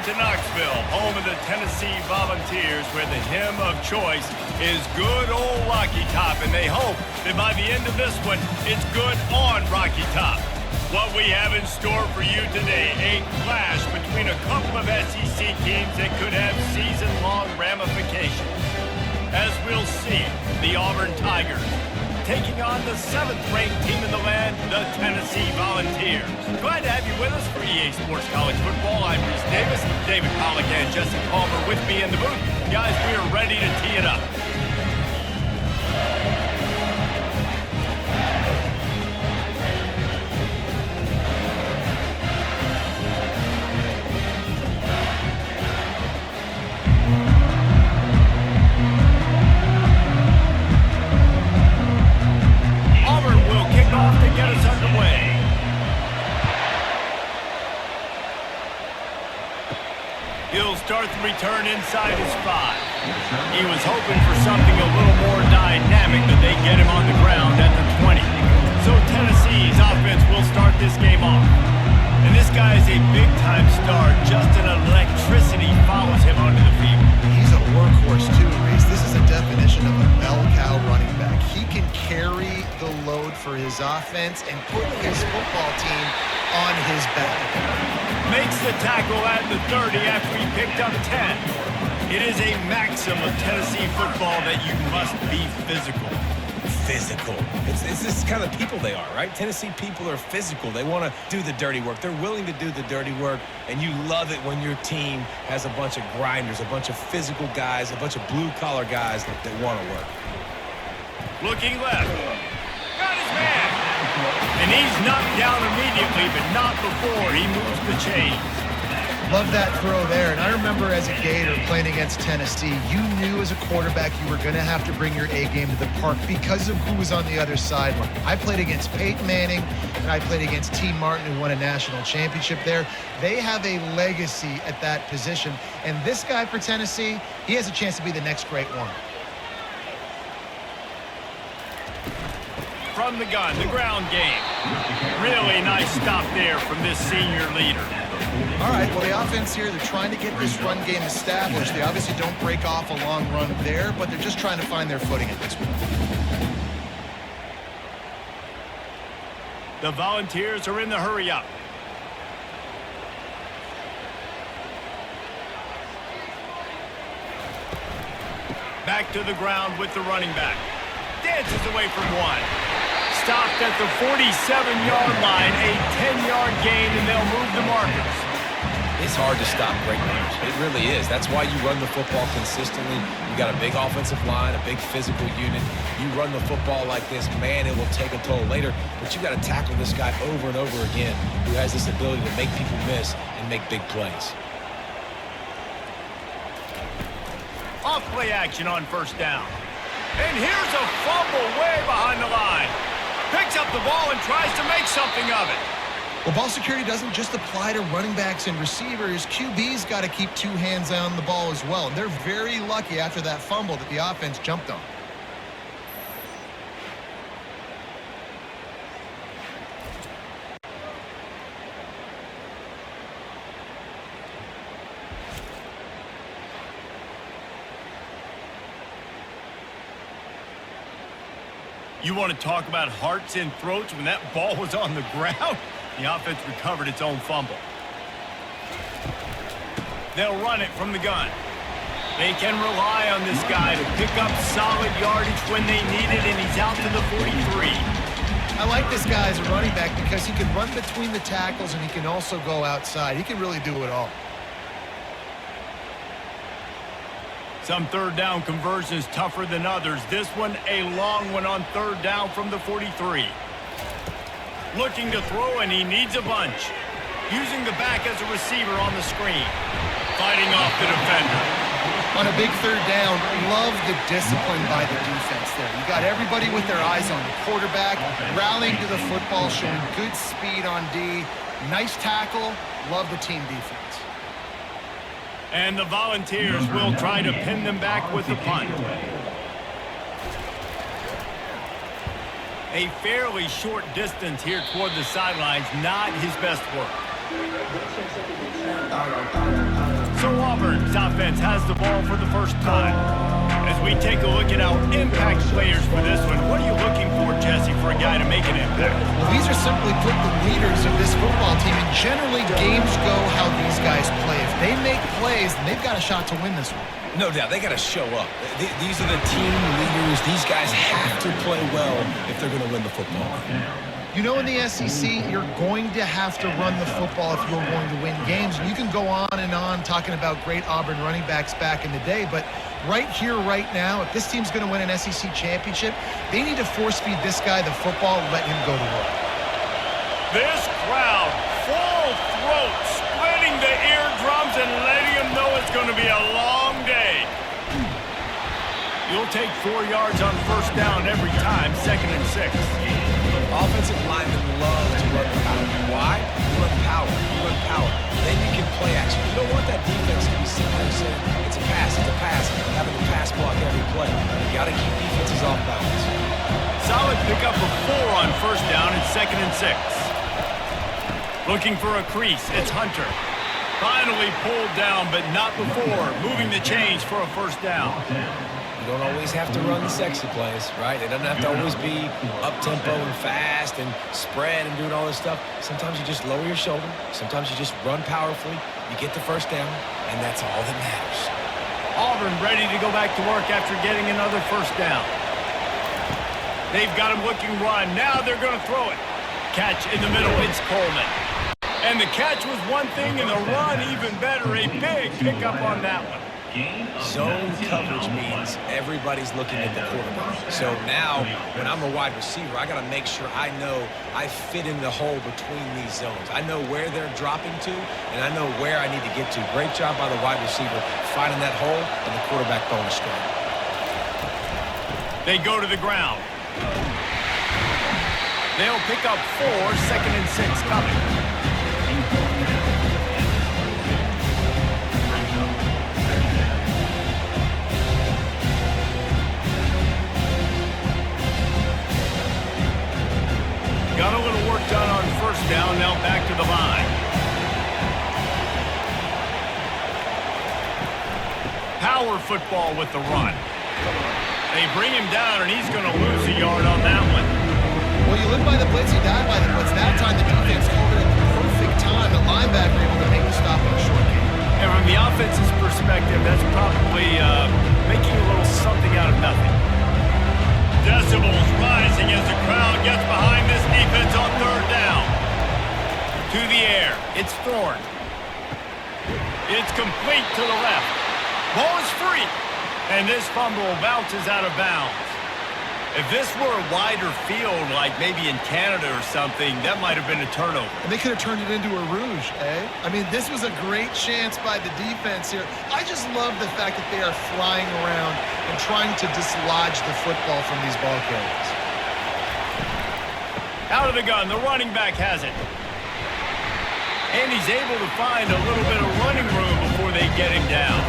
to Knoxville, home of the Tennessee Volunteers, where the hymn of choice is good old Rocky Top, and they hope that by the end of this one, it's good on Rocky Top. What we have in store for you today, a clash between a couple of SEC teams that could have season-long ramifications. As we'll see, the Auburn Tigers taking on the 7th-ranked team in the land, the Tennessee Volunteers. Glad to have you with us for EA Sports College Football. I'm Reese Davis, David Pollack, and Jesse Palmer with me in the booth. Guys, we are ready to tee it up. He'll start the return inside his 5. He was hoping for something a little more dynamic, but they get him on the ground at the 20. So Tennessee's offense will start this game off. And this guy is a big-time star. Just an electricity follows him onto the field. He's a workhorse too, Reese. This is a definition of a bell cow running back. He can carry the load for his offense and put his football team on his back. Makes the tackle at the 30 after he picked up 10. It is a maxim of Tennessee football that you must be physical. Physical. It's this kind of people they are, right? Tennessee people are physical. They want to do the dirty work. They're willing to do the dirty work, and you love it when your team has a bunch of grinders, a bunch of physical guys, a bunch of blue-collar guys that want to work. Looking left. Got his man. And he's knocked down immediately, but not before he moves the chains. Love that throw there. And I remember as a Gator playing against Tennessee, you knew as a quarterback you were going to have to bring your A game to the park because of who was on the other sideline. I played against Peyton Manning, and I played against T. Martin, who won a national championship there. They have a legacy at that position. And this guy for Tennessee, he has a chance to be the next great one. From the gun, the ground game. Really nice stop there from this senior leader. All right, well, the offense here, they're trying to get this run game established. They obviously don't break off a long run there, but they're just trying to find their footing at this point. The Volunteers are in the hurry-up. Back to the ground with the running back. Dances away from one. Stopped at the 47-yard line, a 10-yard gain, and they'll move the markers. It's hard to stop great runners. It really is. That's why you run the football consistently. You got a big offensive line, a big physical unit. You run the football like this, man, it will take a toll later. But you got to tackle this guy over and over again who has this ability to make people miss and make big plays. Off play action on first down. And here's a fumble way behind the line. Picks up the ball and tries to make something of it. Well, ball security doesn't just apply to running backs and receivers. QB's got to keep 2 hands on the ball as well. And they're very lucky after that fumble that the offense jumped on. You want to talk about hearts and throats when that ball was on the ground? The offense recovered its own fumble. They'll run it from the gun. They can rely on this guy to pick up solid yardage when they need it, and he's out to the 43. I like this guy as a running back because he can run between the tackles and he can also go outside. He can really do it all. Some third down conversions tougher than others. This one, a long one on third down from the 43. Looking to throw, and he needs a bunch. Using the back as a receiver on the screen. Fighting off the defender. On a big third down, love the discipline by the defense there. You got everybody with their eyes on the quarterback, rallying to the football, showing good speed on D. Nice tackle. Love the team defense. And the Volunteers will try to pin them back with the punt. A fairly short distance here toward the sidelines, not his best work. Auburn's offense has the ball for the first time. As we take a look at our impact players for this one, what are you looking for, Jesse, for a guy to make an impact? Well, these are simply put the leaders of this football team, and generally games go how these guys play. If they make plays, then they've got a shot to win this one. No doubt, they got to show up. These are the team leaders. These guys have to play well if they're going to win the football. You know, in the SEC, you're going to have to run the football if you're going to win games. And you can go on and on talking about great Auburn running backs back in the day, but right here, right now, if this team's going to win an SEC championship, they need to force-feed this guy the football and let him go to work. This crowd, full throat, splitting the eardrums and letting them know it's going to be a long day. You'll take 4 yards on first down every time, 2nd and 6. Offensive linemen love to run power. Why? You run power. You run power. Then you can play action. You don't want that defense to be sitting there saying, it's a pass, having to pass block every play. You got to keep defenses off balance. Solid pickup of 4 on first down and 2nd and 6. Looking for a crease. It's Hunter. Finally pulled down, but not before. Moving the chains for a first down. You don't always have to run the sexy plays, right? It doesn't have to always be up-tempo and fast and spread and doing all this stuff. Sometimes you just lower your shoulder. Sometimes you just run powerfully. You get the first down, and that's all that matters. Auburn ready to go back to work after getting another first down. They've got him looking run. Now they're going to throw it. Catch in the middle. It's Coleman. And the catch was one thing, and the run even better. A big pickup on that one. Zone coverage means everybody's looking at the quarterback. So now, when I'm a wide receiver, I got to make sure I know I fit in the hole between these zones. I know where they're dropping to, and I know where I need to get to. Great job by the wide receiver finding that hole, and the quarterback throwing straight. They go to the ground. They'll pick up 4, 2nd and 6 coming. Got a little work done on first down, now back to the line. Power football with the run. They bring him down, and he's going to lose a yard on that one. Well, you live by the blitz, you die by the blitz. That time, the defense called it at the perfect time. The linebacker able to make the stop on a short game. And from the offense's perspective, that's probably making a little something out of nothing. Decibels rising as the crowd gets behind this defense on third down. To the air. It's Thorne. It's complete to the left. Ball is free. And this fumble bounces out of bounds. If this were a wider field, like maybe in Canada or something, that might have been a turnover. And they could have turned it into a rouge, eh? I mean, this was a great chance by the defense here. I just love the fact that they are flying around and trying to dislodge the football from these ball carriers. Out of the gun, the running back has it. And he's able to find a little bit of running room before they get him down.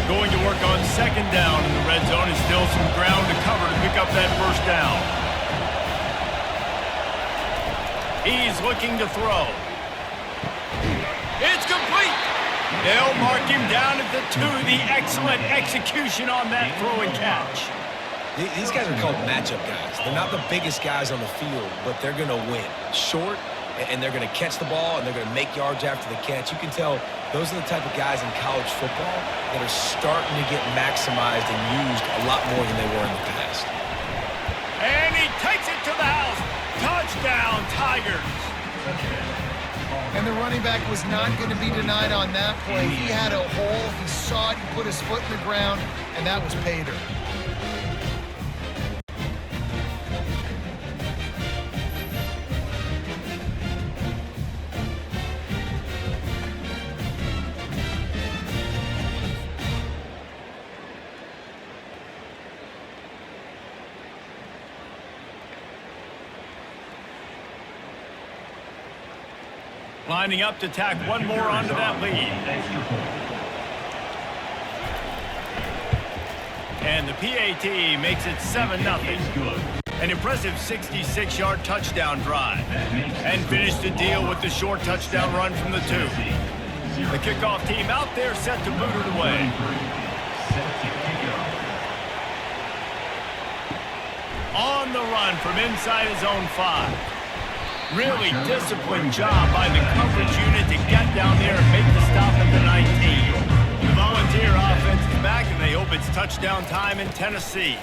Going to work on second down in the red zone, and still some ground to cover to pick up that first down. He's looking to throw. It's complete. They'll mark him down at the 2. The excellent execution on that throw and catch. These guys are called matchup guys. They're not the biggest guys on the field, but they're going to win. Short, and they're going to catch the ball, and they're going to make yards after the catch. You can tell those are the type of guys in college football that are starting to get maximized and used a lot more than they were in the past. And he takes it to the house. Touchdown, Tigers. And the running back was not going to be denied on that play. He had a hole. He saw it. He put his foot in the ground, and that was pay dirt. Lining up to tack one more onto that lead. And the PAT makes it 7-0. An impressive 66-yard touchdown drive. And finished the deal with the short touchdown run from the 2. The kickoff team out there set to boot it away. On the run from inside his own 5. Really disciplined job by the coverage unit to get down there and make the stop at the 19. The Volunteer offense is back, and they hope it's touchdown time in Tennessee.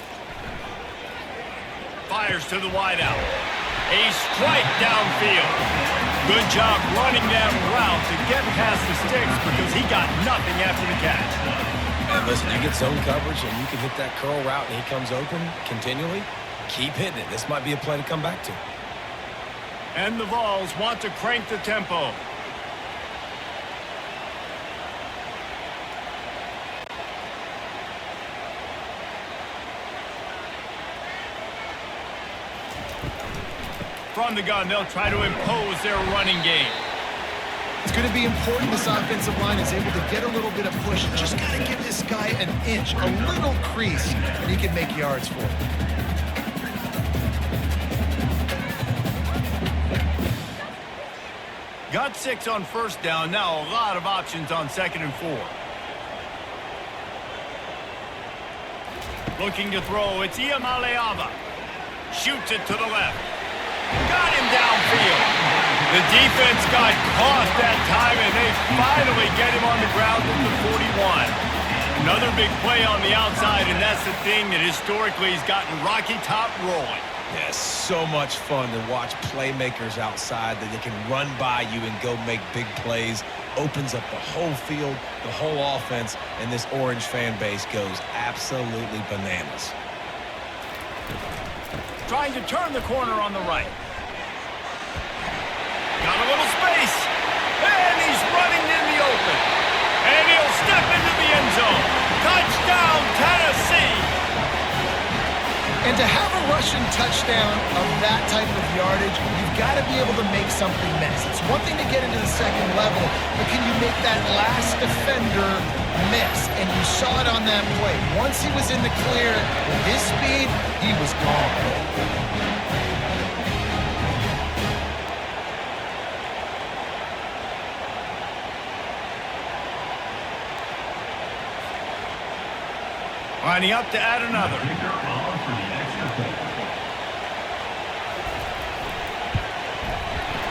Fires to the wideout. A strike downfield. Good job running that route to get past the sticks because he got nothing after the catch. And listen, you get zone coverage and you can hit that curl route and he comes open continually. Keep hitting it. This might be a play to come back to. And the Vols want to crank the tempo. From the gun, they'll try to impose their running game. It's going to be important this offensive line is able to get a little bit of push. Just got to give this guy an inch, a little crease, and he can make yards for it. Got 6 on first down. Now a lot of options on 2nd and 4. Looking to throw. It's Iamaleava. Shoots it to the left. Got him downfield. The defense got caught that time, and they finally get him on the ground at the 41. Another big play on the outside, and that's the thing that historically has gotten Rocky Top rolling. Yeah, so much fun to watch playmakers outside that they can run by you and go make big plays. Opens up the whole field, the whole offense, and this Orange fan base goes absolutely bananas. Trying to turn the corner on the right. Got a little space. And he's running in the open. And he'll step into the end zone. Touchdown, Tennessee! And to have a rushing touchdown of that type of yardage, you've got to be able to make something miss. It's one thing to get into the second level, but can you make that last defender miss? And you saw it on that play. Once he was in the clear, with his speed, he was gone. Lining up to add another.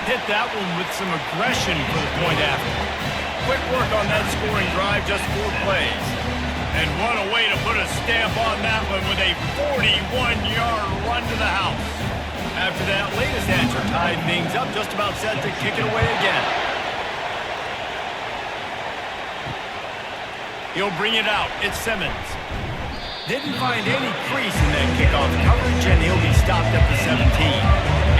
Hit that one with some aggression for the point after. Quick work on that scoring drive, just 4 plays. And what a way to put a stamp on that one with a 41-yard run to the house. After that latest answer tied things up, just about set to kick it away again. He'll bring it out. It's Simmons. Didn't find any crease in that kickoff coverage, and he'll be stopped at the 17.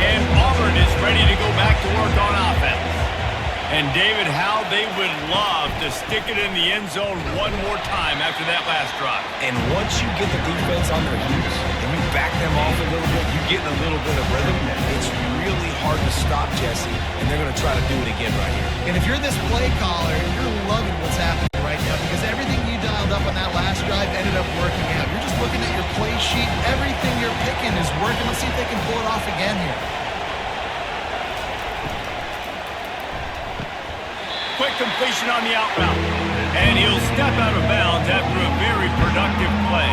And Auburn is ready to go back to work on offense. And David, how they would love to stick it in the end zone one more time after that last drive. And once you get the defense on their heels and you back them off a little bit, you get in a little bit of rhythm, it's really hard to stop Jesse, and they're going to try to do it again right here. And if you're this play caller, you're loving what's happening right now because everything you dialed up on that last drive ended up working out. You're just looking at your play sheet. Everything you're picking is working. Let's see if they can pull it off again here. Quick completion on the out route. And he'll step out of bounds after a very productive play.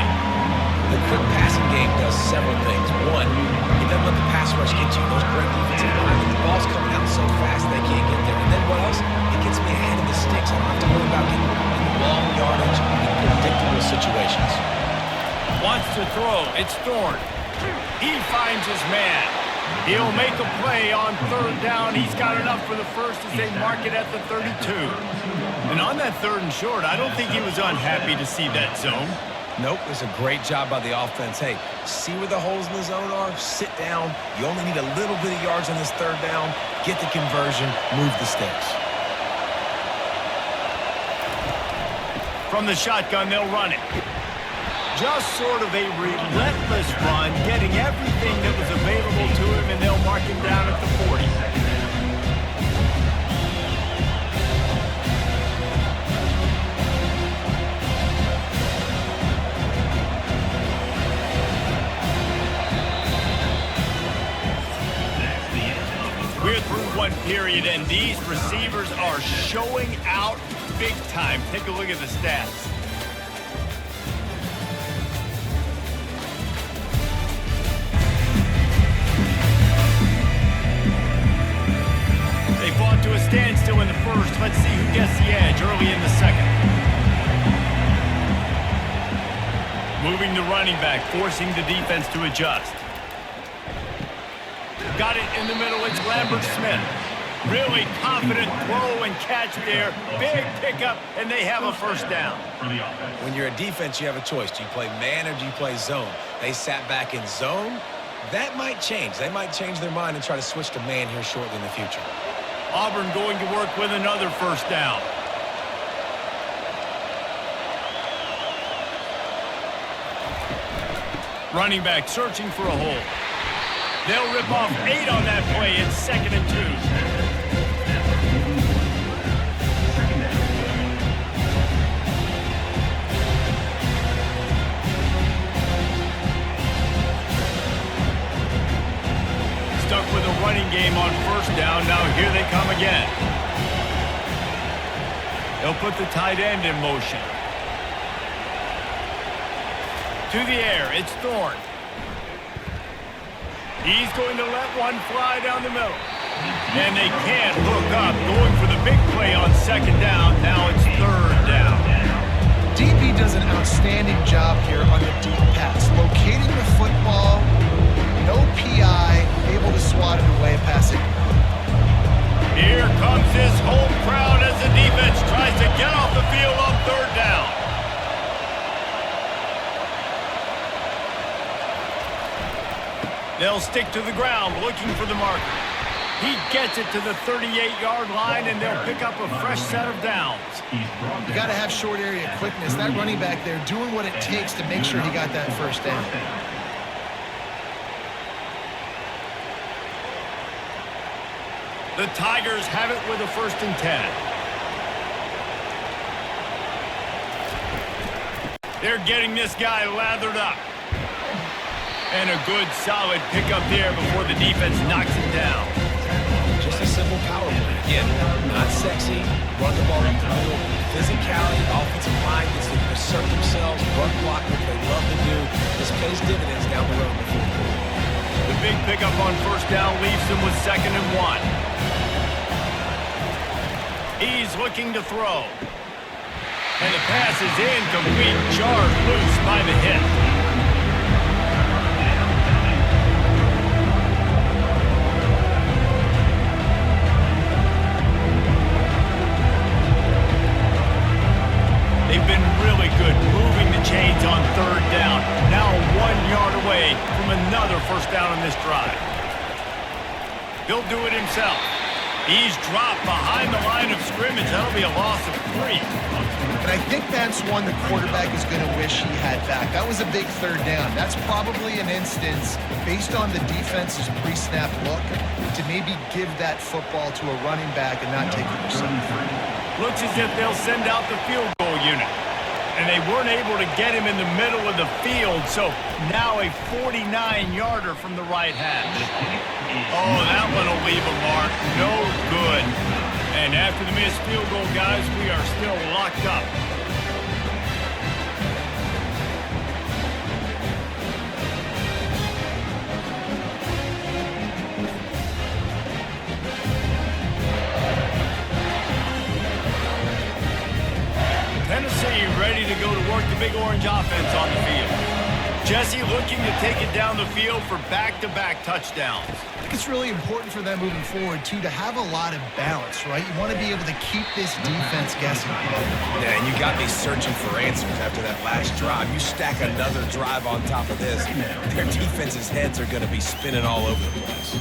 The quick passing game does several things. One, it doesn't let the pass rush get you. Those great defensive lines, the ball's coming out so fast they can't get there. And then what else? It gets me ahead of the sticks. I don't have to worry about getting in long yardage in predictable situations. Wants to throw. It's Thorne. He finds his man. He'll make a play on 3rd down. He's got enough for the first as they mark it at the 32. And on that 3rd and short, I don't think he was unhappy to see that zone. Nope, it was a great job by the offense. Hey, see where the holes in the zone are? Sit down. You only need a little bit of yards on this 3rd down. Get the conversion. Move the sticks. From the shotgun, they'll run it. Just sort of a relentless run, getting everything that was available to him, and they'll mark him down at the 40. period, and these receivers are showing out big time. Take a look at the stats. They fought to a standstill in the first. Let's see who gets the edge early in the second. Moving the running back, forcing the defense to adjust. Got it in the middle. It's Lambert Smith. Really confident throw and catch there. Big pickup, and they have a first down. When you're a defense, you have a choice. Do you play man or do you play zone? They sat back in zone. That might change. They might change their mind and try to switch to man here shortly in the future. Auburn going to work with another first down. Running back searching for a hole. They'll rip off 8 on that play. It's 2nd and 2. Stuck with a running game on first down. Now here they come again. They'll put the tight end in motion. To the air, it's Thorne. He's going to let one fly down the middle. And they can't hook up. Going for the big play on 2nd down. Now it's 3rd down. DB does an outstanding job here on the deep pass. Locating the football, no PI, able to swat it away, pass it. Here comes this home crowd as the defense tries to get off the field on 3rd down. They'll stick to the ground looking for the marker. He gets it to the 38-yard line, and they'll pick up a fresh set of downs. You got to have short area quickness. That running back there doing what it takes to make sure he got that first down. The Tigers have it with a 1st and 10. They're getting this guy lathered up. And a good, solid pickup there before the defense knocks him down. Just a simple power play. Again, not sexy, run the ball up the middle, physicality, offensive line gets to assert themselves, run block, which they love to do. This pays dividends down the road in the fourth quarter. The big pickup on first down leaves them with 2nd and 1. He's looking to throw. And the pass is incomplete, jarred loose by the hit. They've been really good moving the chains on 3rd down. Now 1 yard away from another first down on this drive. He'll do it himself. He's dropped behind the line of scrimmage. That'll be a loss of 3. And I think that's one the quarterback is going to wish he had back. That was a big 3rd down. That's probably an instance, based on the defense's pre-snap look, to maybe give that football to a running back and not take it yourself. Looks as if they'll send out the field goal unit. And they weren't able to get him in the middle of the field, so now a 49-yarder from the right hash. Oh, that one will leave a mark. No good. And after the missed field goal, guys, we are still locked up. Tennessee ready to go to work the Big Orange offense on the field. Jesse looking to take it down the field for back-to-back touchdowns. I think it's really important for them moving forward, too, to have a lot of balance, right? You want to be able to keep this defense guessing. Yeah, and you got me searching for answers after that last drive. You stack another drive on top of this, their defense's heads are going to be spinning all over the place.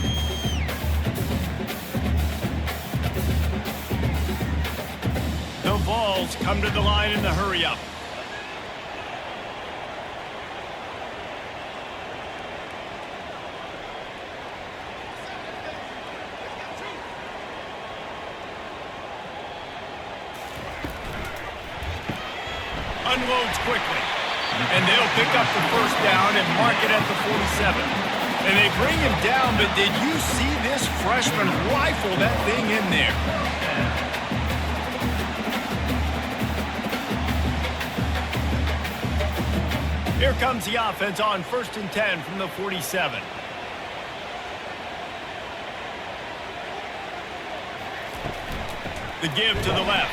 The Vols come to the line in the hurry-up. Unloads quickly. And they'll pick up the first down and mark it at the 47. And they bring him down, but did you see this freshman rifle that thing in there? Here comes the offense on 1st and 10 from the 47. The give to the left.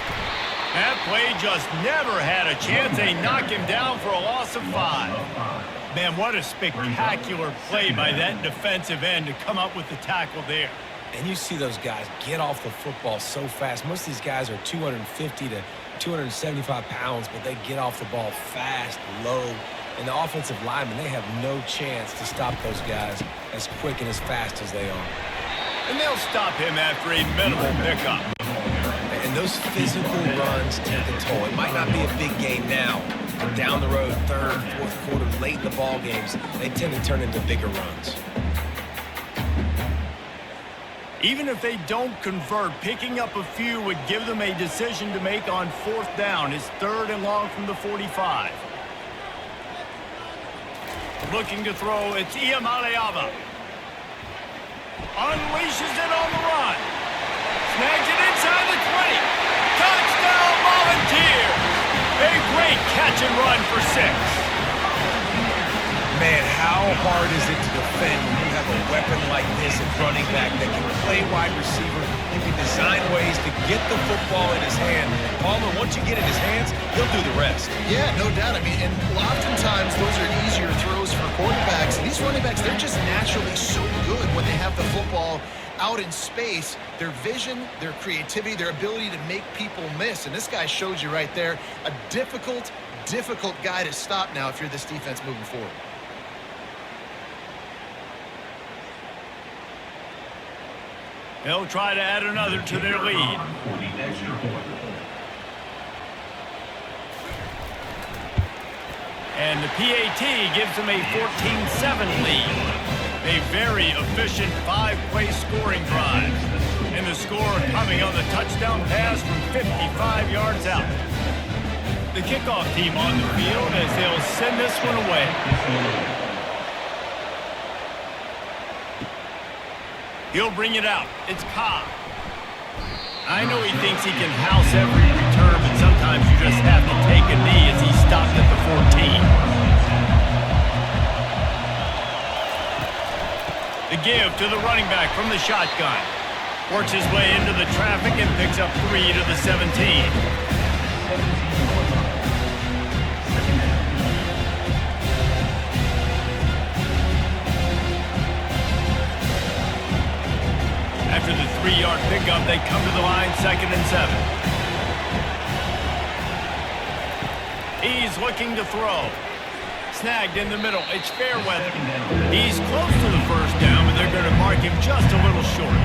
That play just never had a chance. They knock him down for a loss of 5. Man, what a spectacular play by that defensive end to come up with the tackle there. And you see those guys get off the football so fast. Most of these guys are 250 to 275 pounds, but they get off the ball fast, low. And the offensive linemen, they have no chance to stop those guys as quick and as fast as they are. And they'll stop him after a minimal pickup. And those physical runs take a toll. It might not be a big game now, but down the road, 3rd, 4th quarter, late in the ball games, they tend to turn into bigger runs. Even if they don't convert, picking up a few would give them a decision to make on 4th down. It's 3rd and long from the 45. Looking to throw, it's Iamaleava. Unleashes it on the run. Snags it inside the 20. Touchdown, Volunteers! A great catch and run for 6. Man, how hard is it to defend when you have a weapon like this at running back that can play wide receiver and can design ways to get the football in his hand? Palmer, once you get it in his hands, he'll do the rest. Yeah, no doubt. I mean, and oftentimes those are easier throws for quarterbacks. These running backs, they're just naturally so good when they have the football out in space. Their vision, their creativity, their ability to make people miss. And this guy shows you right there, a difficult guy to stop now if you're this defense moving forward. They'll try to add another to their lead. And the PAT gives them a 14-7 lead. A very efficient 5-play scoring drive. And the score coming on the touchdown pass from 55 yards out. The kickoff team on the field as they'll send this one away. He'll bring it out. It's Cobb. I know he thinks he can house every return, but sometimes you just have to take a knee as he stopped at the 14. The give to the running back from the shotgun. Works his way into the traffic and picks up 3 to the 17. After the 3-yard pickup, they come to the line, 2nd and 7. He's looking to throw. Snagged in the middle. It's Fairweather. He's close to the 1st down, but they're going to mark him just a little short.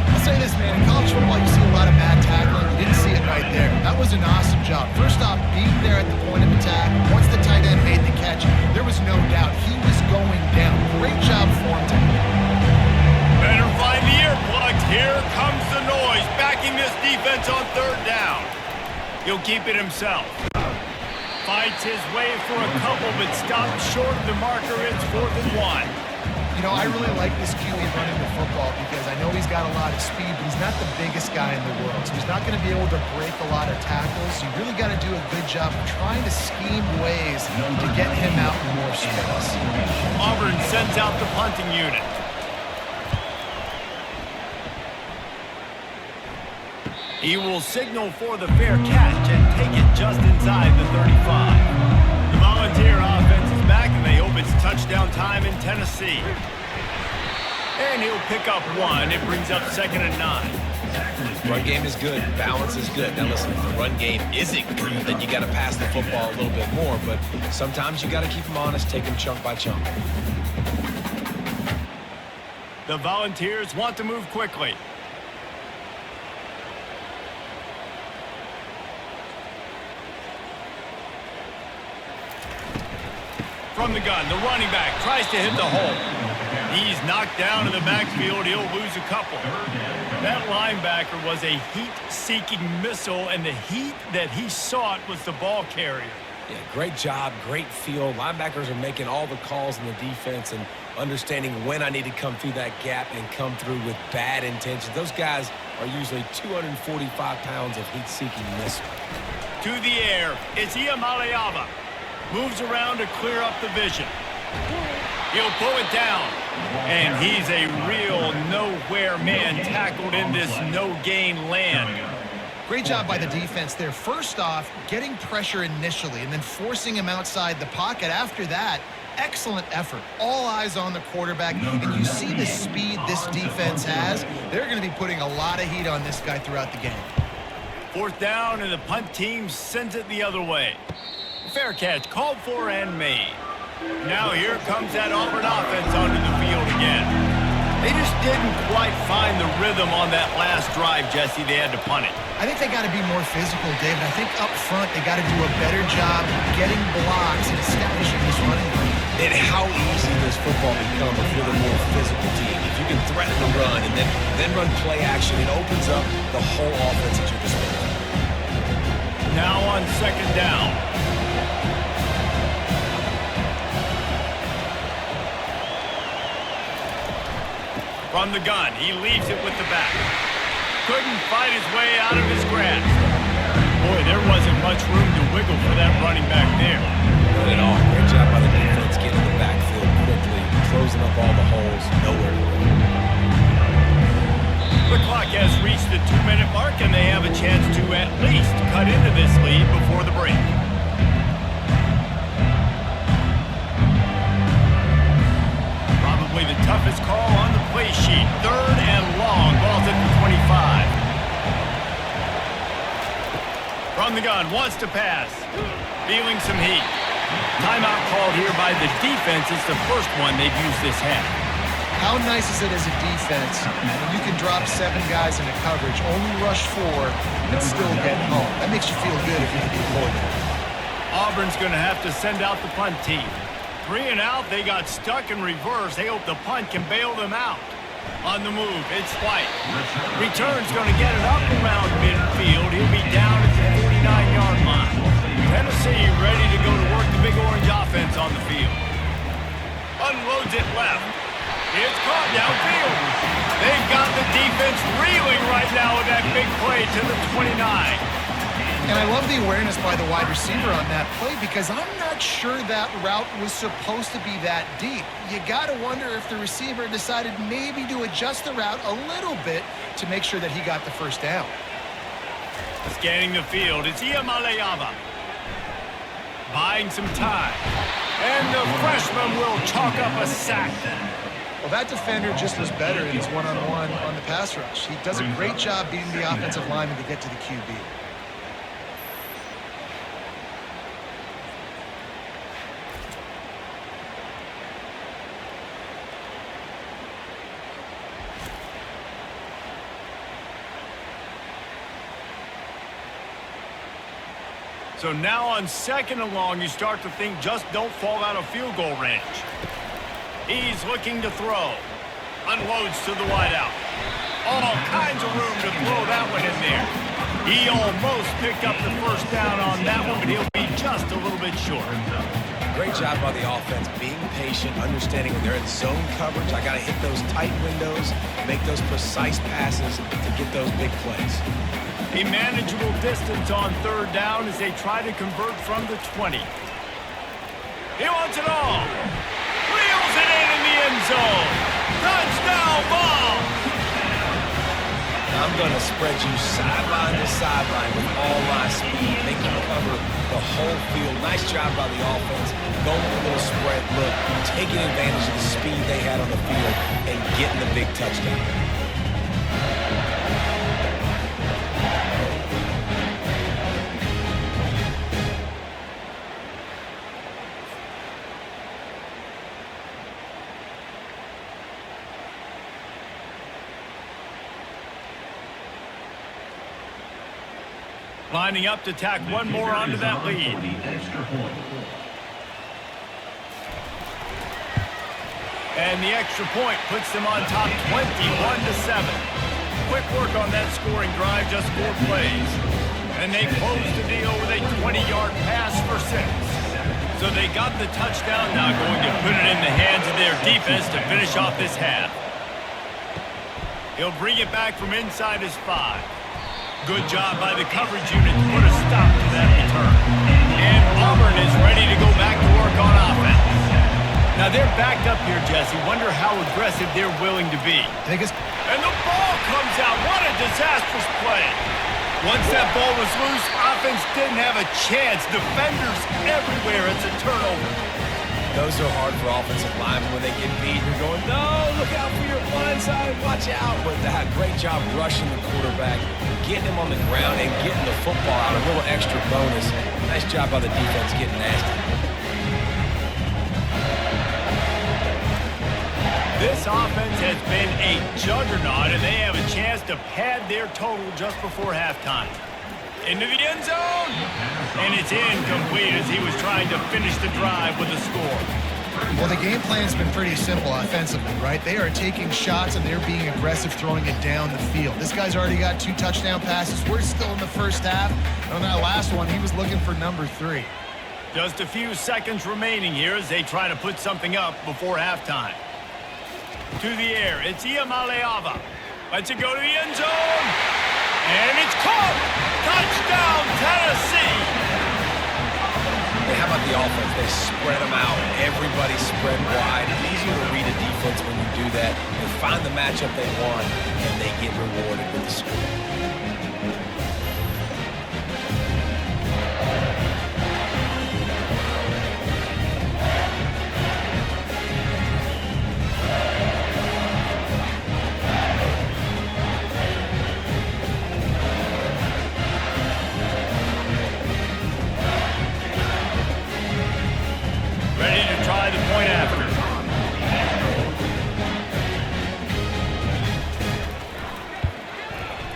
I'll say this, man. In college football, you see a lot of bad tackling. You didn't see it right there. That was an awesome job. First off, being there at the point of attack. Once the tight end made the catch, there was no doubt he was going down. Great job for him to... Better find the earplugs. Here comes the noise, backing this defense on 3rd down. He'll keep it himself. Fights his way for a couple, but stops short of the marker. It's 4th and 1. You know, I really like this QB running the football because I know he's got a lot of speed, but he's not the biggest guy in the world. So he's not going to be able to break a lot of tackles. You really got to do a good job of trying to scheme ways to get him out in more space. Auburn sends out the punting unit. He will signal for the fair catch and take it just inside the 35. The Volunteer offense is back, and they hope it's touchdown time in Tennessee. And he'll pick up 1. It brings up 2nd and 9. Run game is good. Balance is good. Now listen, if the run game isn't good, then you got to pass the football a little bit more. But sometimes you got to keep them honest, take them chunk by chunk. The Volunteers want to move quickly. From the gun, the running back tries to hit the hole. He's knocked down in the backfield. He'll lose a couple. That linebacker was a heat-seeking missile, and the heat that he sought was the ball carrier. Yeah, great job, great feel. Linebackers are making all the calls in the defense and understanding when I need to come through that gap and come through with bad intentions. Those guys are usually 245 pounds of heat-seeking missile. To the air, it's Iamaleava. Moves around to clear up the vision. He'll pull it down. And he's a real nowhere man tackled in this no-gain land. Great job by the defense there. First off, getting pressure initially and then forcing him outside the pocket. After that, excellent effort. All eyes on the quarterback. And you see the speed this defense has. They're going to be putting a lot of heat on this guy throughout the game. Fourth down, and the punt team sends it the other way. Fair catch, called for and made. Now here comes that Auburn offense onto the field again. They just didn't quite find the rhythm on that last drive, Jesse. They had to punt it. I think they got to be more physical, David. I think up front they got to do a better job getting blocks and establishing this running game. And how easy does football become if you're the more physical team? If you can threaten the run and then run play action, it opens up the whole offense at your disposal. Now on second down. From the gun, he leaves it with the back. Couldn't fight his way out of his grasp. Boy, there wasn't much room to wiggle for that running back there. Not at all. Great job by the defense getting in the backfield quickly, closing up all the holes, nowhere to go. The clock has reached the 2-minute mark, and they have a chance to at least cut into this lead before the break. Probably the toughest call on the play sheet. Third and long. Ball's at the 25. From the gun, wants to pass. Feeling some heat. Timeout called here by the defense. It's the first one they've used this half. How nice is it as a defense when you can drop 7 guys into coverage, only rush 4, and still get home? That makes you feel good if you're the coordinator. Auburn's going to have to send out the punt team. 3 and out, they got stuck in reverse. They hope the punt can bail them out. On the move, it's White. Return's going to get it up around midfield. He'll be down at the 49-yard line. Tennessee ready to go to work the Big Orange offense on the field. Unloads it left. It's caught downfield. They've got the defense reeling right now with that big play to the 29. And I love the awareness by the wide receiver on that play because I'm not sure that route was supposed to be that deep. You got to wonder if the receiver decided maybe to adjust the route a little bit to make sure that he got the first down. Scanning the field, it's Iamaleava. Buying some time. And the freshman will chalk up a sack. Well, that defender just was better in his one-on-one on the pass rush. He does a great job beating the offensive lineman to get to the QB. So now on second and long, you start to think just don't fall out of field goal range. He's looking to throw. Unloads to the wideout. All kinds of room to throw that one in there. He almost picked up the first down on that one, but he'll be just a little bit short. Great job by the offense, being patient, understanding when they're in zone coverage, I got to hit those tight windows, make those precise passes to get those big plays. A manageable distance on third down as they try to convert from the 20. He wants it all. Wheels it in the end zone. Touchdown ball. I'm going to spread you sideline to sideline with all my speed, make you cover the whole field. Nice job by the offense, going with a little spread look, taking advantage of the speed they had on the field and getting the big touchdown. Lining up to tack one more onto that lead. And the extra point puts them on top 21-7. Quick work on that scoring drive, just 4 plays. And they closed the deal with a 20-yard pass for 6. So they got the touchdown, now going to put it in the hands of their defense to finish off this half. He'll bring it back from inside his 5. Good job by the coverage unit to put a stop to that return. And Auburn is ready to go back to work on offense. Now they're backed up here, Jesse. Wonder how aggressive they're willing to be. And the ball comes out. What a disastrous play. Once that ball was loose, offense didn't have a chance. Defenders everywhere. It's a turnover. Those are hard for offensive linemen when they get beat. You're going, no, look out for your blind side. Watch out. But that great job rushing the quarterback, getting him on the ground, and getting the football out. A little extra bonus. Nice job by the defense getting nasty. This offense has been a juggernaut, and they have a chance to pad their total just before halftime. Into the end zone, and it's incomplete as he was trying to finish the drive with a score. Well, the game plan's been pretty simple offensively, right? They are taking shots, and they're being aggressive throwing it down the field. This guy's already got 2 touchdown passes. We're still in the first half. On that last one, he was looking for number 3. Just a few seconds remaining here as they try to put something up before halftime. To the air, it's Iamaleava. Lets it go to the end zone. And it's caught! Touchdown, Tennessee! Hey, how about the offense? They spread them out. Everybody spread wide. Easier to read a defense when you do that. They find the matchup they want, and they get rewarded with the score.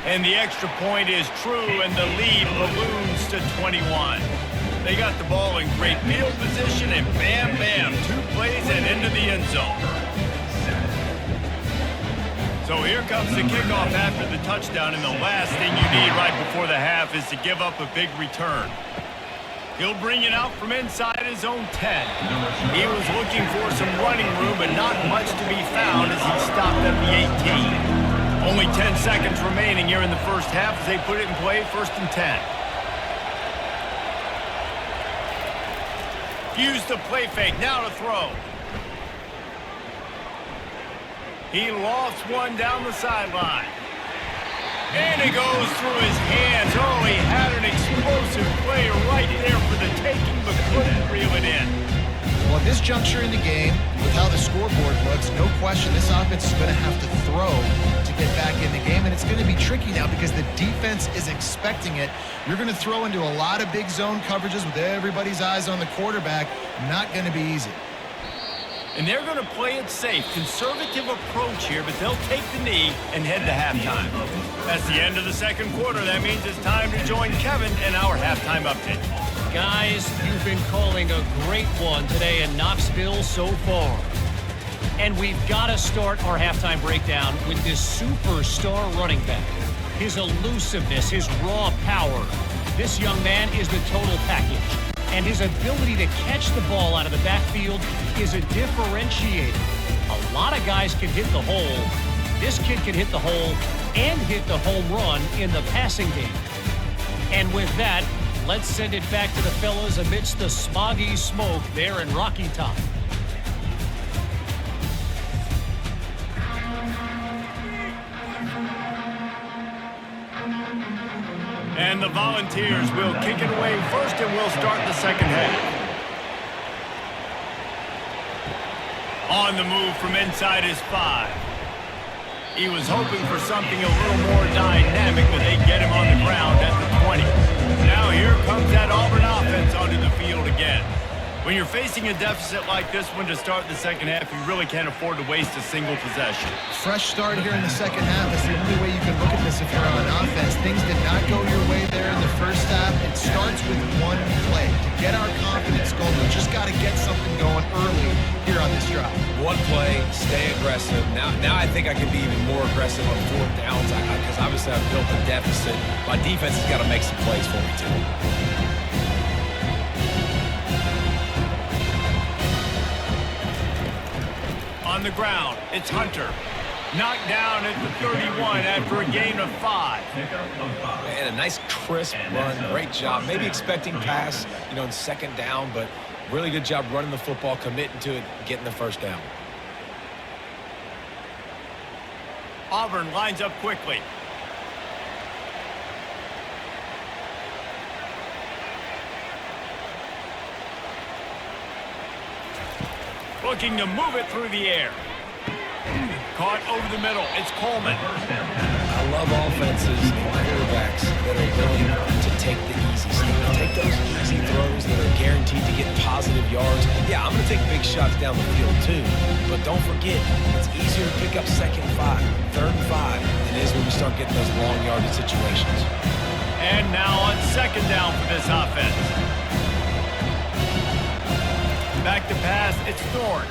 And the extra point is true, and the lead balloons to 21. They got the ball in great field position, and bam, bam, 2 plays and into the end zone. So here comes the kickoff after the touchdown, and the last thing you need right before the half is to give up a big return. He'll bring it out from inside his own 10. He was looking for some running room, but not much to be found as he stopped at the 18. Only 10 seconds remaining here in the first half as they put it in play, 1st and 10. Use the play fake, now to throw. He lofts one down the sideline. And it goes through his hands. Oh, he had an explosive play right there for the taking, but couldn't reel it in. Well, at this juncture in the game, with how the scoreboard looks, no question this offense is going to have to throw to get back in the game, and it's going to be tricky now because the defense is expecting it. You're going to throw into a lot of big zone coverages with everybody's eyes on the quarterback. Not going to be easy. And they're going to play it safe. Conservative approach here, but they'll take the knee and head to halftime. That's the end of the second quarter. That means it's time to join Kevin in our halftime update. Guys, you've been calling a great one today in Knoxville so far. And we've got to start our halftime breakdown with this superstar running back. His elusiveness, his raw power. This young man is the total package. And his ability to catch the ball out of the backfield is a differentiator. A lot of guys can hit the hole. This kid can hit the hole and hit the home run in the passing game. And with that, let's send it back to the fellas amidst the smoggy smoke there in Rocky Top. And the Volunteers will kick it away first, and we'll start the second half. On the move from inside his 5. He was hoping for something a little more dynamic, but they get him on the ground at the 20. Now here comes that Auburn offense onto the field again. When you're facing a deficit like this one to start the second half, you really can't afford to waste a single possession. Fresh start here in the second half. That's the only way you can look at this if you're on offense. Things did not go your way there in the first half. It starts with one play. To get our confidence going, we just got to get something going early here on this drive. One play, stay aggressive. Now I think I can be even more aggressive on fourth downs because obviously I've built a deficit. My defense has got to make some plays for me too. On the ground, it's Hunter. Knocked down at the 31 after a gain of 5. And a nice crisp run. Great job. Maybe expecting pass, in second down, but really good job running the football, committing to it, getting the first down. Auburn lines up quickly. Looking to move it through the air. Caught over the middle. It's Coleman. I love offenses and quarterbacks that are willing to take the easy stuff. Take those easy throws that are guaranteed to get positive yards. Yeah, I'm going to take big shots down the field too. But don't forget, it's easier to pick up second and 5, third and 5 than it is when we start getting those long yardage situations. And now on second down for this offense. Back to pass, it's Thorne.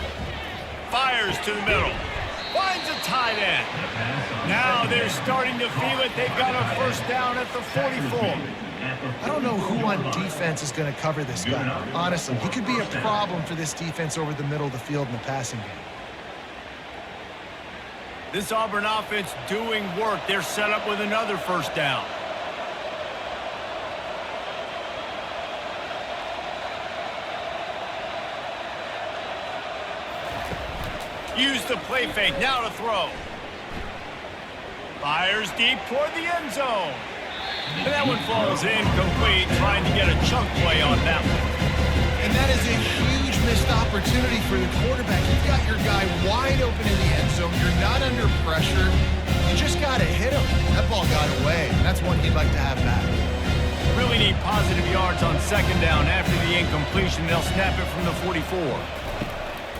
Fires to the middle. Finds a tight end. Now they're starting to feel it. They've got a first down at the 44. I don't know who on defense is going to cover this guy. Honestly, he could be a problem for this defense over the middle of the field in the passing game. This Auburn offense doing work. They're set up with another first down. Use the play fake, now to throw. Fires deep toward the end zone. And that one falls incomplete, trying to get a chunk play on that one. And that is a huge missed opportunity for the quarterback. You've got your guy wide open in the end zone. You're not under pressure. You just got to hit him. That ball got away. That's one he'd like to have back. Really need positive yards on second down after the incompletion. They'll snap it from the 44.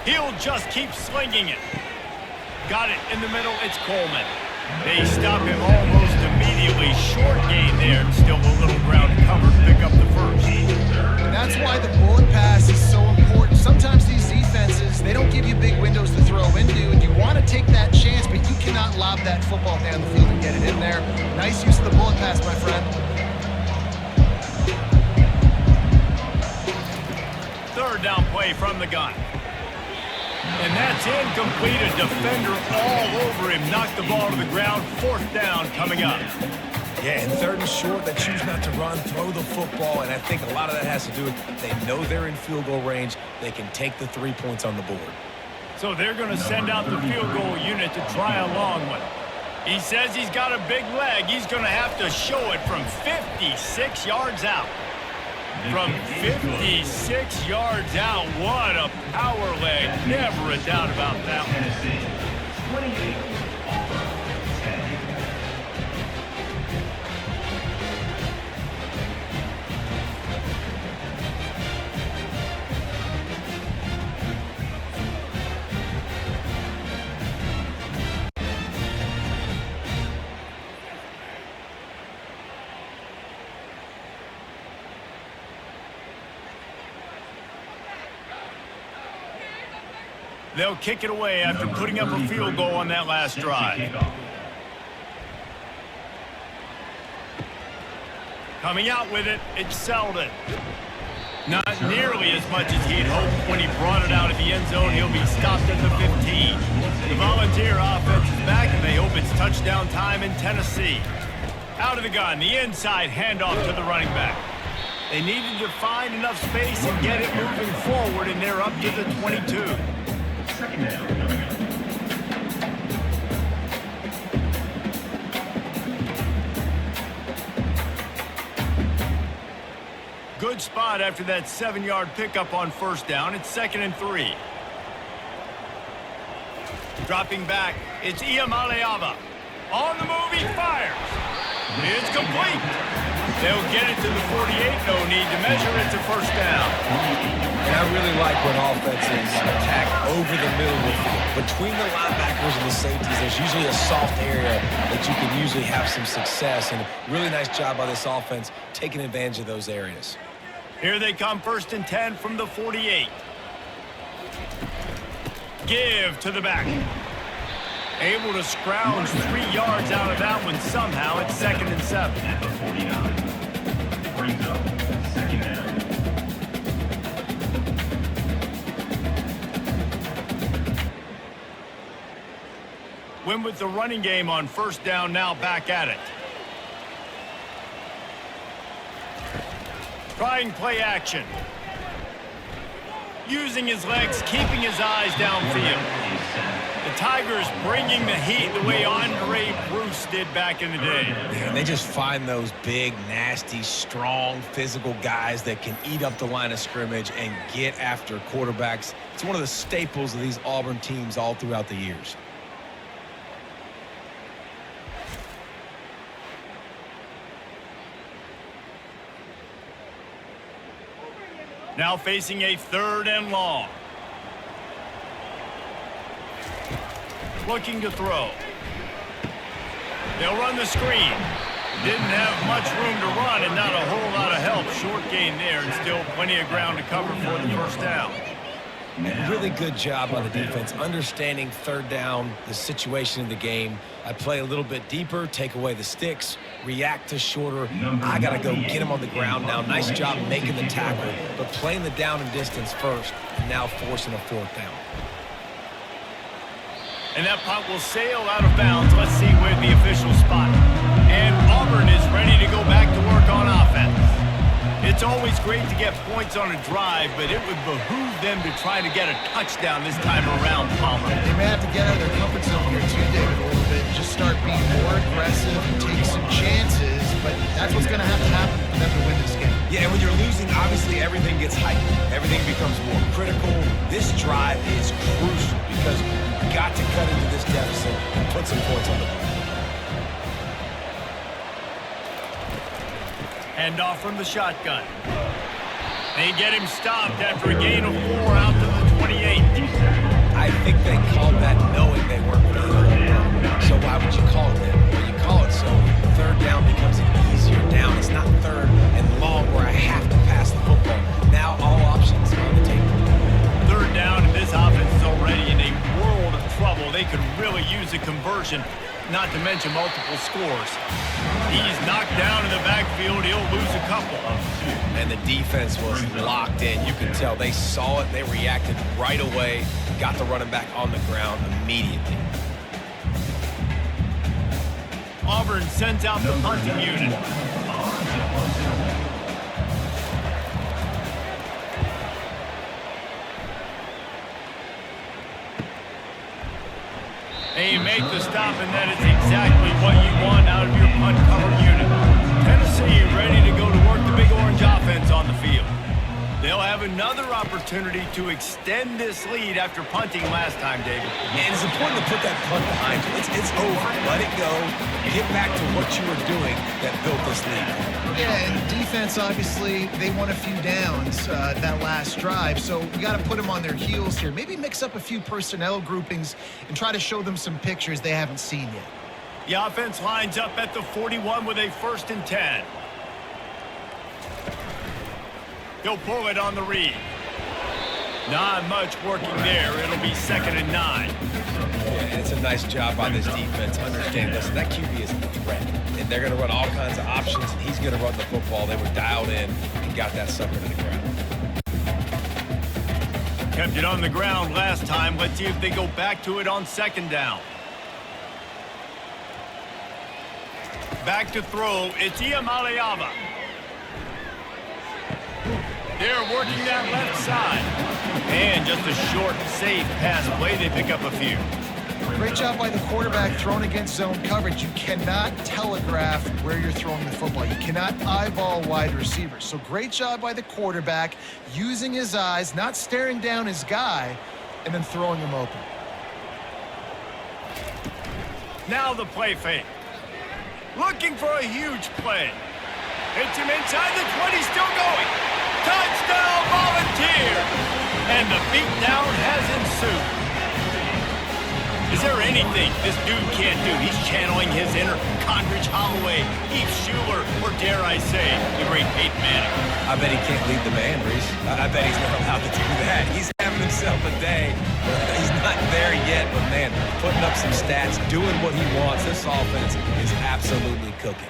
He'll just keep slinging it. Got it in the middle. It's Coleman. They stop him almost immediately. Short gain there. Still a little ground covered. Pick up the first. And that's why the bullet pass is so important. Sometimes these defenses, they don't give you big windows to throw into, and you want to take that chance, but you cannot lob that football down the field and get it in there. Nice use of the bullet pass, my friend. Third down play from the gun. And that's incomplete. A defender all over him. Knocked the ball to the ground. Fourth down coming up. Yeah, and third and short, they choose not to run, throw the football, and I think a lot of that has to do with they know they're in field goal range. They can take the 3 points on the board. So they're going to send out the field goal unit to try a long one. He says he's got a big leg. He's going to have to show it from 56 yards out. From 56 yards out, what a power leg. Never a doubt about that one. 28, Auburn, 10. They'll kick it away after putting up a field goal on that last drive. Coming out with it, it's Selden. Not nearly as much as he'd hoped when he brought it out of the end zone. He'll be stopped at the 15. The Volunteer offense is back, and they hope it's touchdown time in Tennessee. Out of the gun, the inside handoff to the running back. They needed to find enough space and get it moving forward, and they're up to the 22. Second down. Good spot after that 7-yard pickup on first down. It's 2nd and 3. Dropping back, it's Iamaleava. On the move, he fires. It's complete. They'll get it to the 48, no need to measure it to first down. And I really like when offenses attack over the middle of the field. Between the linebackers and the safeties, there's usually a soft area that you can usually have some success. And really nice job by this offense taking advantage of those areas. Here they come, 1st and 10 from the 48. Give to the back. Able to scrounge 3 yards out of that one somehow. It's 2nd and 7. At the 49. Brings up 2nd down. Win with the running game on 1st down, now back at it. Trying play action. Using his legs, keeping his eyes downfield. The Tigers bringing the heat the way Andre Bruce did back in the day. And they just find those big, nasty, strong, physical guys that can eat up the line of scrimmage and get after quarterbacks. It's one of the staples of these Auburn teams all throughout the years. Now facing a 3rd and long. Looking to throw. They'll run the screen. Didn't have much room to run and not a whole lot of help. Short gain there and still plenty of ground to cover for the 1st down. Really good job on the defense, understanding 3rd down, the situation in the game. I play a little bit deeper, take away the sticks, react to shorter. I got to go get him on the ground now. Nice job making the tackle, but playing the down and distance first, and now forcing a 4th down. And that punt will sail out of bounds. Let's see where the official spot. And Auburn is ready to go back to work on offense. It's always great to get points on a drive, but it would behoove them to try to get a touchdown this time around, Palmer. They may have to get out of their comfort zone here too, David, a little bit and just start being more aggressive and take some chances, but that's what's going to have to happen for them to win this game. Yeah, and when you're losing, obviously everything gets heightened. Everything becomes more critical. This drive is crucial because you've got to cut into this deficit and put some points on the board. Handoff from the shotgun. They get him stopped after a gain of 4 out to the 28. I think they called that knowing they weren't going to hit. So why would you call it that? Well, you call it so 3rd down becomes an easier down. It's not 3rd and long where I have to pass the football. Now all options are on the table. 3rd down, and this offense is already in a world of trouble. They could really use a conversion, not to mention multiple scores. He's knocked down in the backfield. He'll lose a couple. And the defense was locked in. You could tell they saw it. They reacted right away. Got the running back on the ground immediately. Auburn sends out the punting unit. And you make the stop, and that is exactly what you want out of your punt cover unit. Tennessee ready to go to work the Big Orange offense on the field. They'll have another opportunity to extend this lead after punting last time, David. And it's important to put that punt behind you. It's over. Let it go. Get back to what you were doing that built this lead. Yeah, and defense, obviously, they won a few downs that last drive, so we got to put them on their heels here. Maybe mix up a few personnel groupings and try to show them some pictures they haven't seen yet. The offense lines up at the 41 with a 1st and 10. He'll pull it on the read. Not much working there. It'll be 2nd and 9. Yeah, it's a nice job by this defense. Understand, listen, that QB is a threat. And they're going to run all kinds of options, and he's going to run the football. They were dialed in and got that sucker to the ground. Kept it on the ground last time. Let's see if they go back to it on 2nd down. Back to throw. It's Iamaleava. They're working that left side. And just a short, safe pass play. They pick up a few. Great job by the quarterback thrown against zone coverage. You cannot telegraph where you're throwing the football. You cannot eyeball wide receivers. So great job by the quarterback using his eyes, not staring down his guy, and then throwing him open. Now the play fake. Looking for a huge play. Hits him inside the 20, still going. Touchdown, Volunteers! And the beatdown has ensued. Is there anything this dude can't do? He's channeling his inner Condridge Holloway, Heath Schuler, or dare I say, the great Peyton Manning. I bet he can't lead the band, Reese. I bet he's not allowed to do that. He's having himself a day. He's not there yet, but man, putting up some stats, doing what he wants. This offense is absolutely cooking.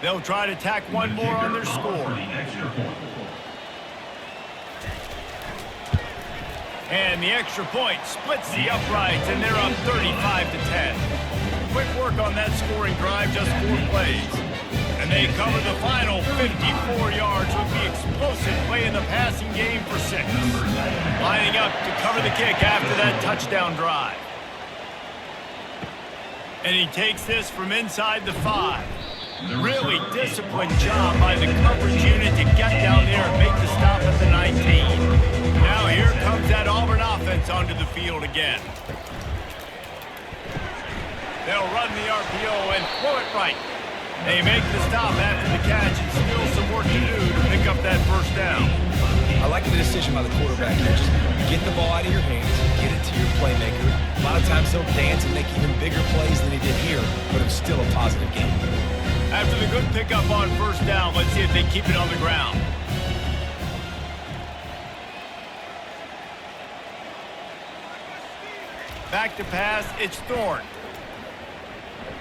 They'll try to tack one more on their score. And the extra point splits the uprights, and they're up 35-10. Quick work on that scoring drive, just 4 plays. And they cover the final 54 yards with the explosive play in the passing game for 6. Lining up to cover the kick after that touchdown drive. And he takes this from inside the 5. Really disciplined job by the coverage unit to get down there and make the stop at the 19. Now here comes that Auburn offense onto the field again. They'll run the RPO and throw it right. They make the stop after the catch and still some work to do to pick up that first down. I like the decision by the quarterback here. Just get the ball out of your hands, get it to your playmaker. A lot of times he'll dance and make even bigger plays than he did here, but it's still a positive game. After the good pickup on first down, let's see if they keep it on the ground. Back to pass, it's Thorne.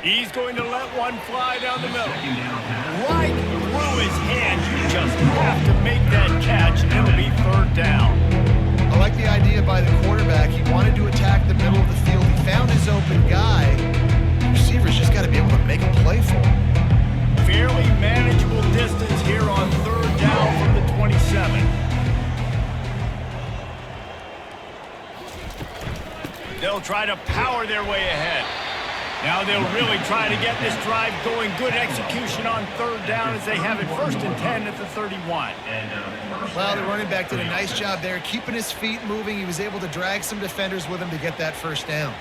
He's going to let one fly down the middle. Right through his hands. You just have to make that catch, and it'll be 3rd down. I like the idea by the quarterback. He wanted to attack the middle of the field. He found his open guy. The receiver's just got to be able to make a play for him. Fairly manageable distance here on 3rd down from the 27. They'll try to power their way ahead. Now they'll really try to get this drive going. Good execution on 3rd down as they have it 1st and 10 at the 31. Well, the running back did a nice job there, keeping his feet moving. He was able to drag some defenders with him to get that 1st down.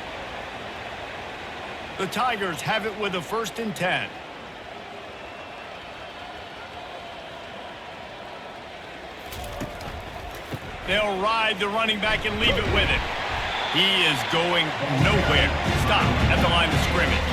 The Tigers have it with a 1st and 10. They'll ride the running back and leave it with it. He is going nowhere. Stop at the line of scrimmage.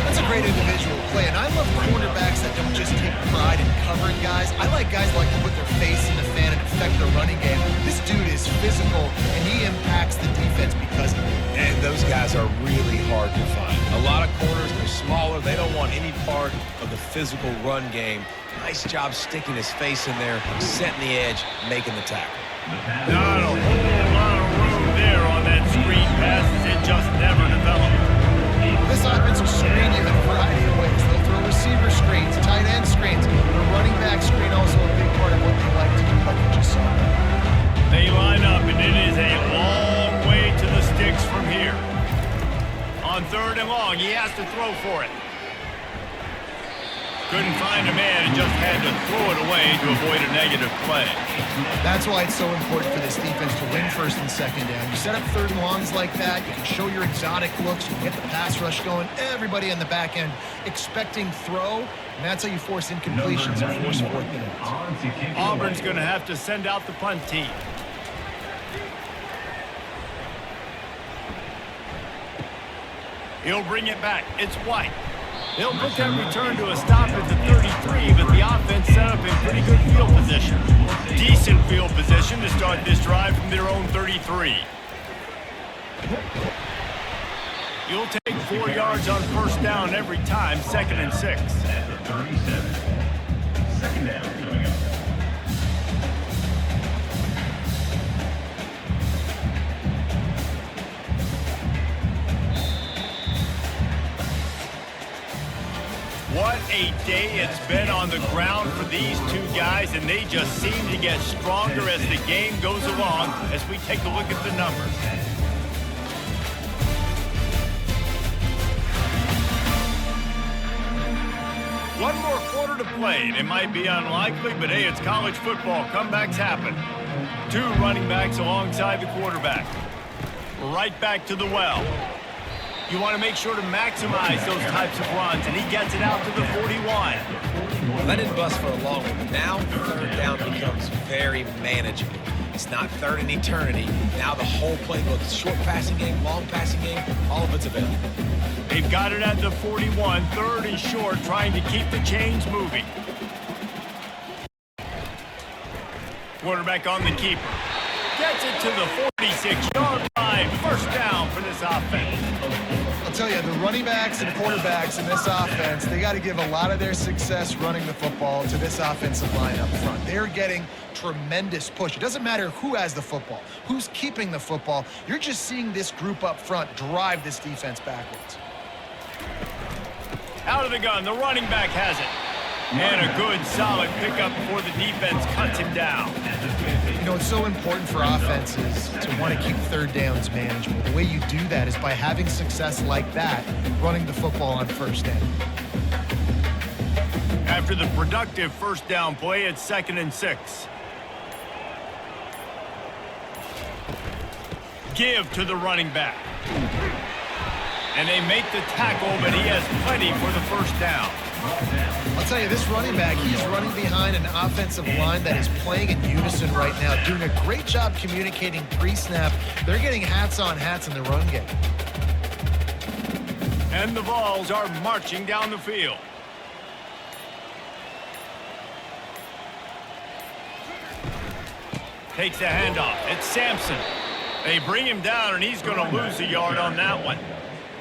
That's a great individual play, and I love cornerbacks that don't just take pride in covering guys. I like guys who like to put their face in the fan and affect the running game. This dude is physical, and he impacts the defense because of it. And those guys are really hard to find. A lot of corners, they're smaller. They don't want any part of the physical run game. Nice job sticking his face in there, setting the edge, making the tackle. Not a whole lot of room there on that screen passes. It just never developed. This offense will screen you in a variety of ways. They'll throw receiver screens, tight end screens. The running back screen also a big part of what they like to do, like you just saw. They line up, and it is a long way to the sticks from here. On 3rd and long, he has to throw for it. Couldn't find a man and just had to throw it away to avoid a negative play. That's why it's so important for this defense to win 1st and 2nd down. You set up 3rd and longs like that, you can show your exotic looks, you can get the pass rush going, everybody on the back end expecting throw, and that's how you force incompletions and force 4th downs. Auburn's going to have to send out the punt team. He'll bring it back. It's White. They'll put that return to a stop at the 33, but the offense set up in pretty good field position. Decent field position to start this drive from their own 33. You'll take 4 yards on 1st down every time, 2nd and 6. At the 37. 2nd down coming up. What a day it's been on the ground for these two guys, and they just seem to get stronger as the game goes along as we take a look at the numbers. One more quarter to play, and it might be unlikely, but hey, it's college football. Comebacks happen. Two running backs alongside the quarterback. Right back to the well. You want to make sure to maximize those types of runs, and he gets it out to the 41. That didn't bust for a long one, but now third down becomes very manageable. It's not third in eternity. Now the whole playbook, short passing game, long passing game, all of it's available. They've got it at the 41, third and short, trying to keep the chains moving. Quarterback on the keeper. Gets it to the 46-yard line. First down for this offense. I'll tell you, the running backs and quarterbacks in this offense, they got to give a lot of their success running the football to this offensive line up front. They're getting tremendous push. It doesn't matter who has the football, who's keeping the football. You're just seeing this group up front drive this defense backwards. Out of the gun, the running back has it. And a good, solid pickup before the defense cuts him down. You know, it's so important for offenses to want to keep third downs manageable. The way you do that is by having success like that, running the football on first down. After the productive first down play, it's 2nd and 6. Give to the running back. And they make the tackle, but he has plenty for the first down. I'll tell you, this running back, he's running behind an offensive line that is playing in unison right now, doing a great job communicating pre-snap. They're getting hats on hats in the run game. And the Vols are marching down the field. Takes the handoff. It's Sampson. They bring him down, and he's going to lose a yard on that one.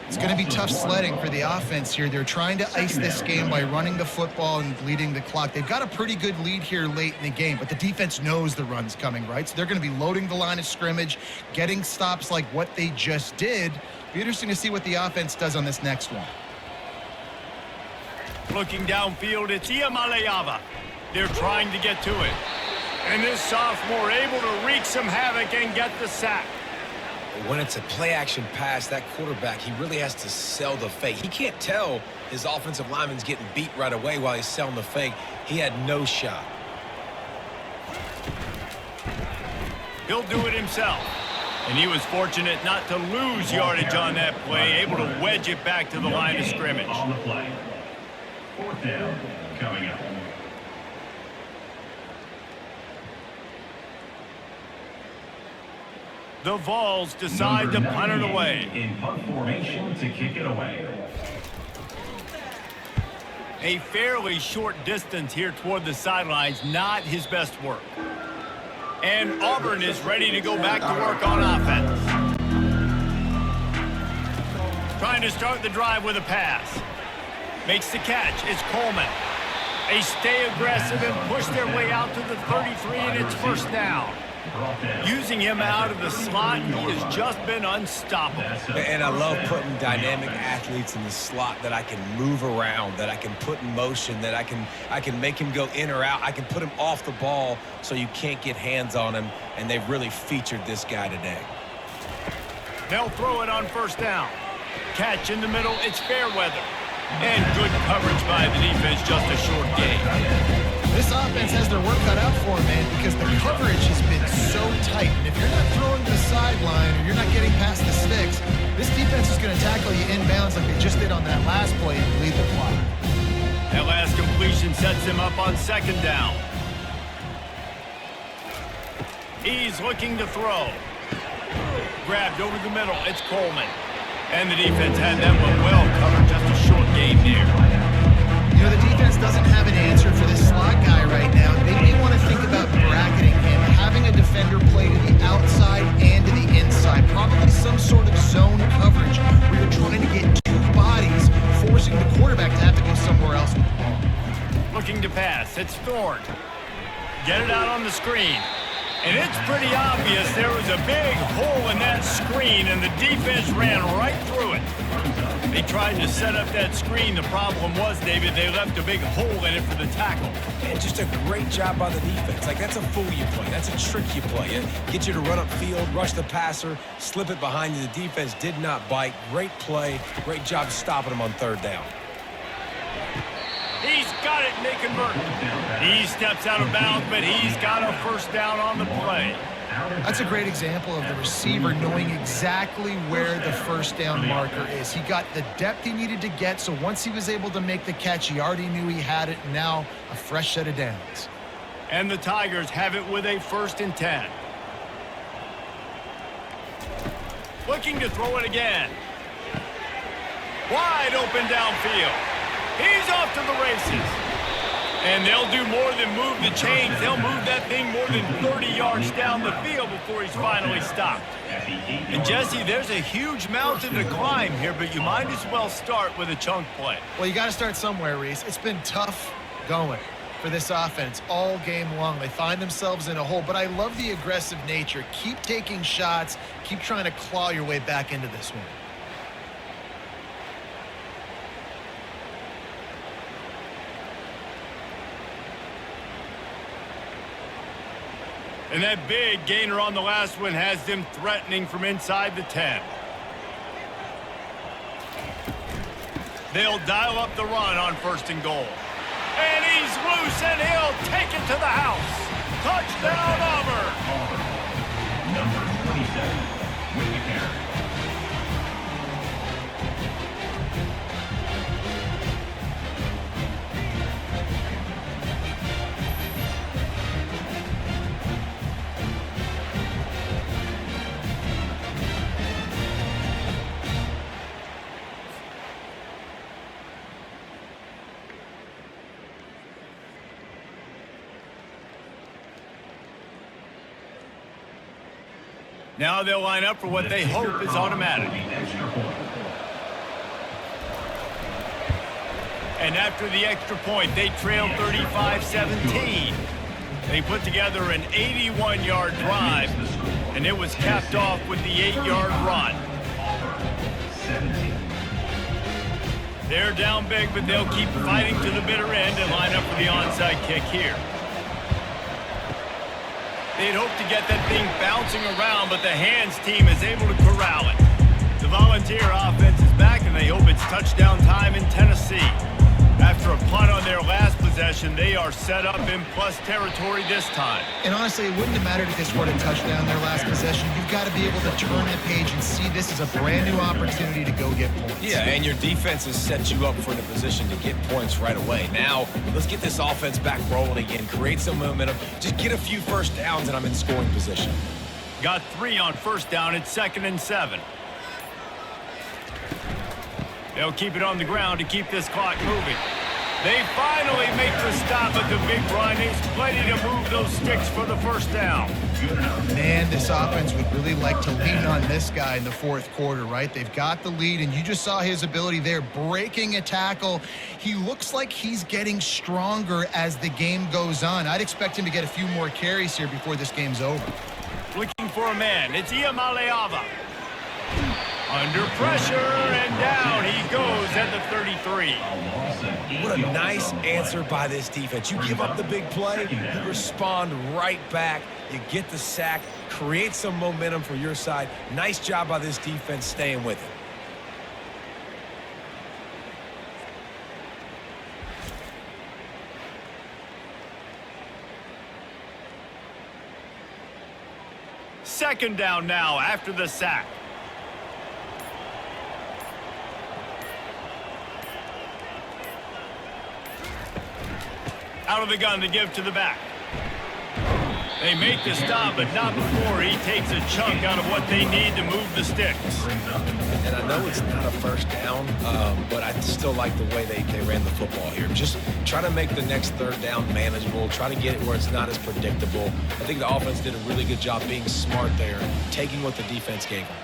It's going to be tough sledding for the offense here. They're trying to ice this game by running the football and bleeding the clock. They've got a pretty good lead here late in the game, but the defense knows the run's coming, right? So they're going to be loading the line of scrimmage, getting stops like what they just did. Be interesting to see what the offense does on this next one. Looking downfield, it's Iamaleava. They're trying to get to it. And this sophomore able to wreak some havoc and get the sack. When it's a play-action pass, that quarterback, he really has to sell the fake. He can't tell his offensive lineman's getting beat right away while he's selling the fake. He had no shot. He'll do it himself. And he was fortunate not to lose yardage on that play, able to wedge it back to the line of scrimmage. On the play. 4th down coming up. The Vols decide to punt it away. In punt formation to kick it away. A fairly short distance here toward the sidelines, not his best work. And Auburn is ready to go back to work on offense. Trying to start the drive with a pass. Makes the catch. It's Coleman. They stay aggressive and push their way out to the 33, and it's first down. Using him out of the slot, he has just been unstoppable. And I love putting dynamic athletes in the slot that I can move around, that I can put in motion, that I can make him go in or out. I can put him off the ball so you can't get hands on him, and they've really featured this guy today. They'll throw it on first down. Catch in the middle, it's Fairweather. And good coverage by the defense, just a short gain. This offense has their work cut out for them, man, because the coverage has been so tight. And if you're not throwing to the sideline or you're not getting past the sticks, this defense is going to tackle you inbounds like they just did on that last play and bleed the clock. That last completion sets him up on 2nd down. He's looking to throw. Grabbed over the middle, it's Coleman. And the defense had that one well covered, just a short gain there. You know, the defense doesn't have an answer for this slot guy right now. They may want to think about bracketing him, having a defender play to the outside and to the inside. Probably some sort of zone coverage where you're trying to get two bodies, forcing the quarterback to have to go somewhere else with the ball. Looking to pass, it's Thorne. Get it out on the screen. And it's pretty obvious there was a big hole in that screen, and the defense ran right through it. They tried to set up that screen. The problem was, David, they left a big hole in it for the tackle. And just a great job by the defense. Like, that's a fool you play. That's a trick you play. It get you to run upfield, rush the passer, slip it behind you. The defense did not bite. Great play. Great job stopping him on 3rd down. He's got it, Nick and Burton. He steps out of bounds, but he's got a first down on the play. That's a great example of the receiver knowing exactly where the first down marker is. He got the depth he needed to get, so once he was able to make the catch, he already knew he had it, and now a fresh set of downs. And the Tigers have it with a 1st and 10. Looking to throw it again. Wide open downfield. He's off to the races. And they'll do more than move the chains. They'll move that thing more than 30 yards down the field before he's finally stopped. And, Jesse, there's a huge mountain to climb here, but you might as well start with a chunk play. Well, you got to start somewhere, Reese. It's been tough going for this offense all game long. They find themselves in a hole, but I love the aggressive nature. Keep taking shots. Keep trying to claw your way back into this one. And that big gainer on the last one has them threatening from inside the 10. They'll dial up the run on 1st and goal. And he's loose, and he'll take it to the house. Touchdown, Auburn. Number 27, with the carry. Now they'll line up for what they hope is automatic. And after the extra point, they trail 35-17. They put together an 81-yard drive, and it was capped off with the 8-yard run. They're down big, but they'll keep fighting to the bitter end and line up for the onside kick here. They'd hope to get that thing bouncing around, but the hands team is able to corral it. The Volunteer offense is back, and they hope it's touchdown time in Tennessee. After a punt on their last possession, they are set up in plus territory this time. And honestly, it wouldn't have mattered if they scored a touchdown their last possession. You've got to be able to turn the page and see this as a brand new opportunity to go get points. Yeah, and your defense has set you up for the position to get points right away. Now, let's get this offense back rolling again, create some momentum, just get a few first downs, and I'm in scoring position. Got 3 on 1st down. It's 2nd and 7. They'll keep it on the ground to keep this clock moving. They finally make the stop at the big run. He's plenty to move those sticks for the 1st down. Man, this offense would really like to lean on this guy in the 4th quarter, right? They've got the lead, and you just saw his ability there, breaking a tackle. He looks like he's getting stronger as the game goes on. I'd expect him to get a few more carries here before this game's over. Looking for a man. It's Iamaleava. Under pressure, and down he goes at the 33. What a nice answer by this defense. You give up the big play, you respond right back, you get the sack, create some momentum for your side. Nice job by this defense staying with it. Second down now after the sack. Out of the gun to give to the back. They make the stop, but not before he takes a chunk out of what they need to move the sticks. And I know it's not a 1st down, but I still like the way they ran the football here. Just try to make the next 3rd down manageable. Try to get it where it's not as predictable. I think the offense did a really good job being smart there, taking what the defense gave them.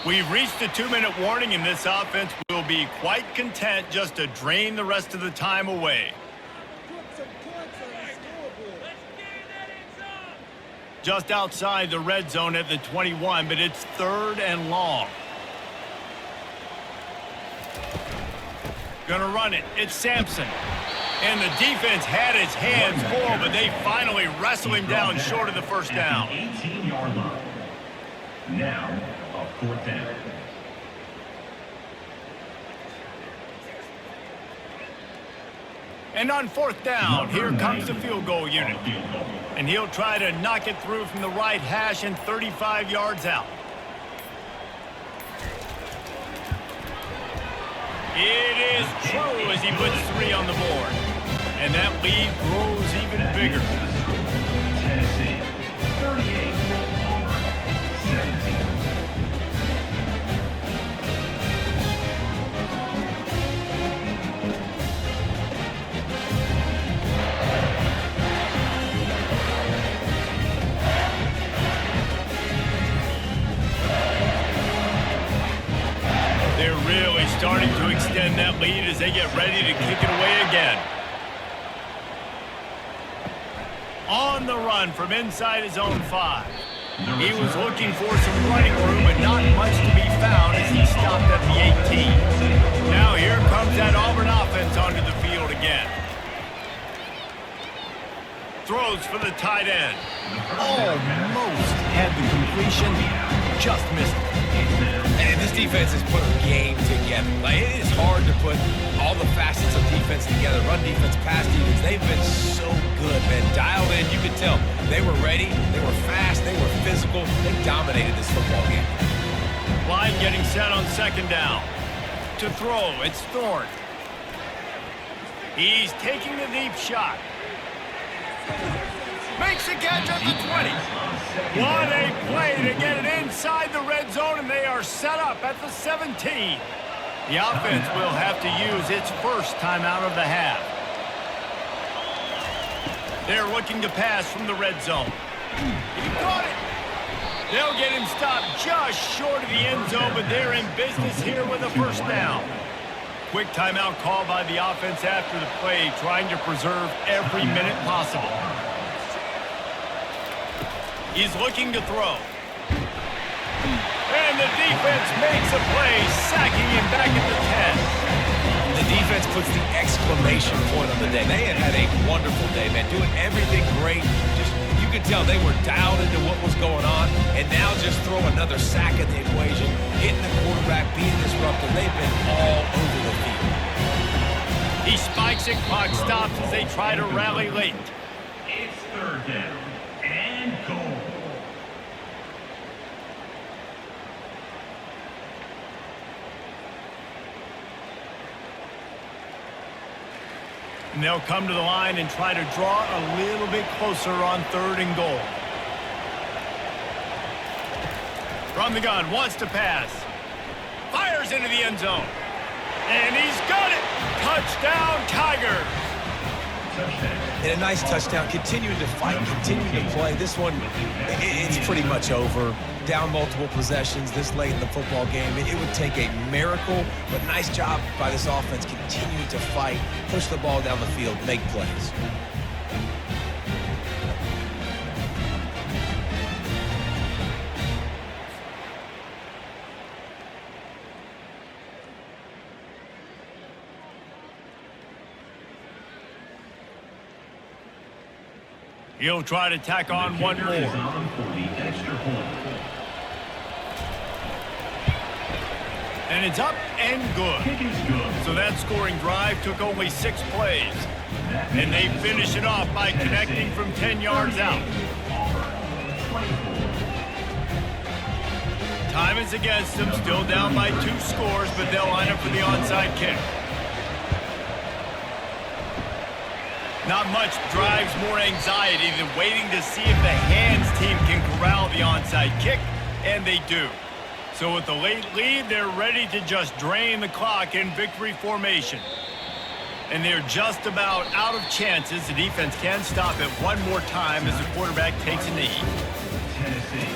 We've reached the 2-minute warning, and this offense will be quite content just to drain the rest of the time away. Just outside the red zone at the 21, but it's 3rd and long. Gonna run it. It's Sampson. And the defense had his hands full, but they finally wrestle him down short of the 1st down. 18-yard line. Now, a 4th down. And on fourth down, here comes the field goal unit. And he'll try to knock it through from the right hash and 35 yards out. It is true as he puts 3 on the board. And that lead grows even bigger. Tennessee, 38, Auburn, 17. They're really starting to extend that lead as they get ready to kick it away again. On the run from inside his own 5. He was looking for some running room, but not much to be found as he stopped at the 18. Now here comes that Auburn offense onto the field again. Throws for the tight end. Almost had the completion, just missed it. And this defense has put a game together. Like, it is hard to put all the facets of defense together. Run defense, pass defense. They've been so good, man. Dialed in, you could tell. They were ready. They were fast. They were physical. They dominated this football game. Line getting set on second down. To throw, it's Thorne. He's taking the deep shot. Makes the catch at the 20. What a play to get it inside the red zone, and they are set up at the 17. The offense will have to use its first timeout of the half. They're looking to pass from the red zone. He caught it. They'll get him stopped just short of the end zone, but they're in business here with a first down. Quick timeout call by the offense after the play, trying to preserve every minute possible. He's looking to throw. And the defense makes a play, sacking him back at the 10. The defense puts the exclamation point on the day. They had a wonderful day, man, doing everything great. Just, you could tell they were dialed into what was going on, and now just throw another sack in the equation, hitting the quarterback, being disruptive. They've been all over the field. He spikes it, clock stops as they try to rally late. It's third down and goal. And they'll come to the line and try to draw a little bit closer on 3rd and goal. From the gun, wants to pass. Fires into the end zone. And he's got it! Touchdown, Tigers! And a nice touchdown, continuing to fight, continuing to play. This one, it's pretty much over. Down multiple possessions this late in the football game. It would take a miracle, but nice job by this offense continuing to fight, push the ball down the field, make plays. He'll try to tack on one more. And it's up and good. So that scoring drive took only 6 plays. And they finish it off by connecting from 10 yards out. Time is against them, still down by 2 scores, but they'll line up for the onside kick. Not much drives more anxiety than waiting to see if the hands team can corral the onside kick, and they do. So with the late lead, they're ready to just drain the clock in victory formation. And they're just about out of chances. The defense can stop it one more time as the quarterback takes a knee. Tennessee.